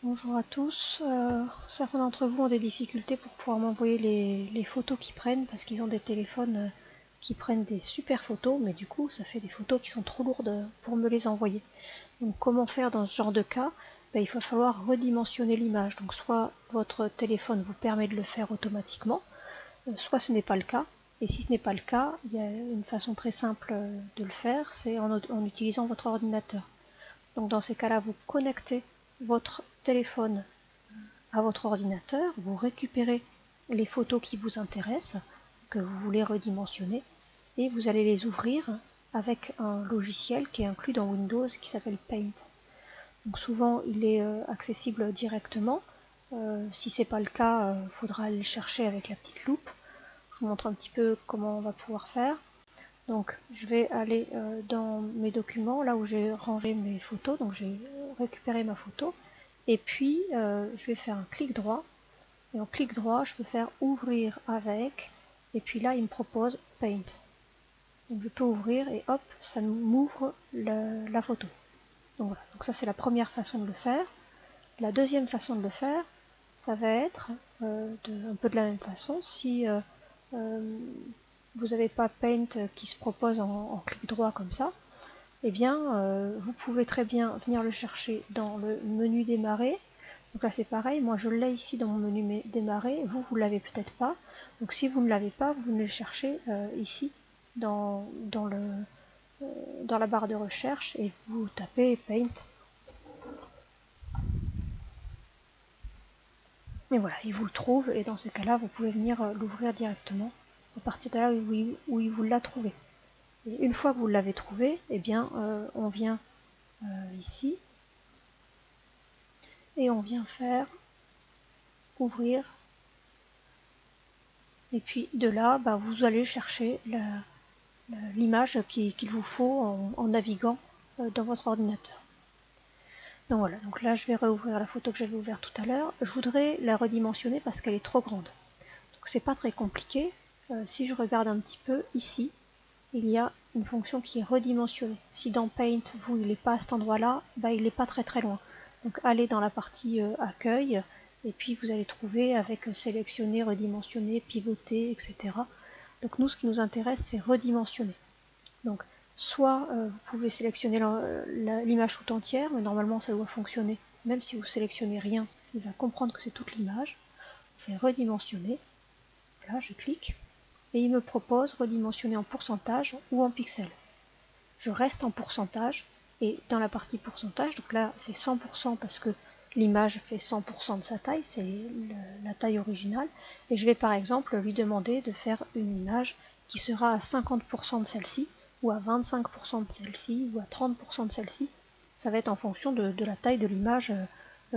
Bonjour à tous. Certains d'entre vous ont des difficultés pour pouvoir m'envoyer les photos qu'ils prennent parce qu'ils ont des téléphones qui prennent des super photos, mais du coup ça fait des photos qui sont trop lourdes pour me les envoyer. Donc comment faire dans ce genre de cas? Il va falloir redimensionner l'image. Donc soit votre téléphone vous permet de le faire automatiquement, soit ce n'est pas le cas. Et si ce n'est pas le cas, il y a une façon très simple de le faire, c'est en utilisant votre ordinateur. Donc dans ces cas-là, vous connectez votre téléphone à votre ordinateur, vous récupérez les photos qui vous intéressent, que vous voulez redimensionner, et vous allez les ouvrir avec un logiciel qui est inclus dans Windows qui s'appelle Paint. Donc souvent il est accessible directement. Si ce n'est pas le cas, il faudra aller le chercher avec la petite loupe. Je vous montre un petit peu comment on va pouvoir faire. Donc je vais aller dans mes documents, là où j'ai rangé mes photos, donc j'ai récupéré ma photo, et puis je vais faire un clic droit, et en clic droit je peux faire ouvrir avec, et puis là il me propose Paint. Donc je peux ouvrir et hop, ça m'ouvre la photo. Donc voilà, donc ça c'est la première façon de le faire. La deuxième façon de le faire, ça va être un peu de la même façon. Si vous n'avez pas Paint qui se propose en clic droit comme ça, eh bien vous pouvez très bien venir le chercher dans le menu démarrer. Donc là c'est pareil, moi je l'ai ici dans mon menu démarrer, vous l'avez peut-être pas. Donc si vous ne l'avez pas, vous venez le chercher ici dans la barre de recherche et vous tapez Paint. Et voilà, il vous le trouve, et dans ces cas-là, vous pouvez venir l'ouvrir directement à partir de là où il vous l'a trouvé. Et une fois que vous l'avez trouvé, eh bien, on vient ici, et on vient faire ouvrir, et puis de là, vous allez chercher l'image qu'il vous faut en naviguant dans votre ordinateur. Donc voilà, donc là je vais réouvrir la photo que j'avais ouverte tout à l'heure. Je voudrais la redimensionner parce qu'elle est trop grande. Donc c'est pas très compliqué. Si je regarde un petit peu ici, il y a une fonction qui est redimensionnée. Si dans Paint, il n'est pas à cet endroit-là, il n'est pas très loin. Donc allez dans la partie accueil, et puis vous allez trouver avec sélectionner, redimensionner, pivoter, etc. Donc nous, ce qui nous intéresse, c'est redimensionner. Donc soit vous pouvez sélectionner l'image tout entière, mais normalement ça doit fonctionner. Même si vous sélectionnez rien, il va comprendre que c'est toute l'image. Je vais redimensionner. Là, je clique. Et il me propose redimensionner en pourcentage ou en pixels. Je reste en pourcentage, et dans la partie pourcentage, donc là c'est 100% parce que l'image fait 100% de sa taille, c'est la taille originale, et je vais par exemple lui demander de faire une image qui sera à 50% de celle-ci, ou à 25% de celle-ci, ou à 30% de celle-ci. Ça va être en fonction de la taille de l'image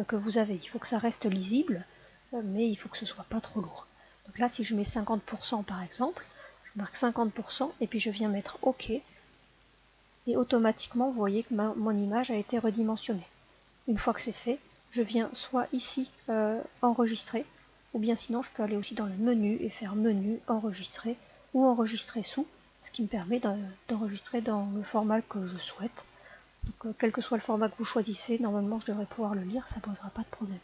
que vous avez. Il faut que ça reste lisible, mais il faut que ce soit pas trop lourd. Donc là, si je mets 50% par exemple, je marque 50% et puis je viens mettre OK. Et automatiquement, vous voyez que mon image a été redimensionnée. Une fois que c'est fait, je viens soit ici enregistrer, ou bien sinon je peux aller aussi dans le menu et faire menu, enregistrer, ou enregistrer sous, ce qui me permet d'enregistrer dans le format que je souhaite. Donc quel que soit le format que vous choisissez, normalement je devrais pouvoir le lire, ça ne posera pas de problème.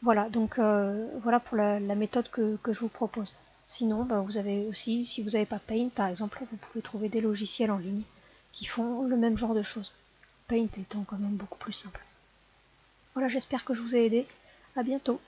Voilà, donc voilà pour la méthode que je vous propose. Sinon, vous avez aussi, si vous n'avez pas Paint par exemple, vous pouvez trouver des logiciels en ligne qui font le même genre de choses. Paint étant quand même beaucoup plus simple. Voilà, j'espère que je vous ai aidé. À bientôt.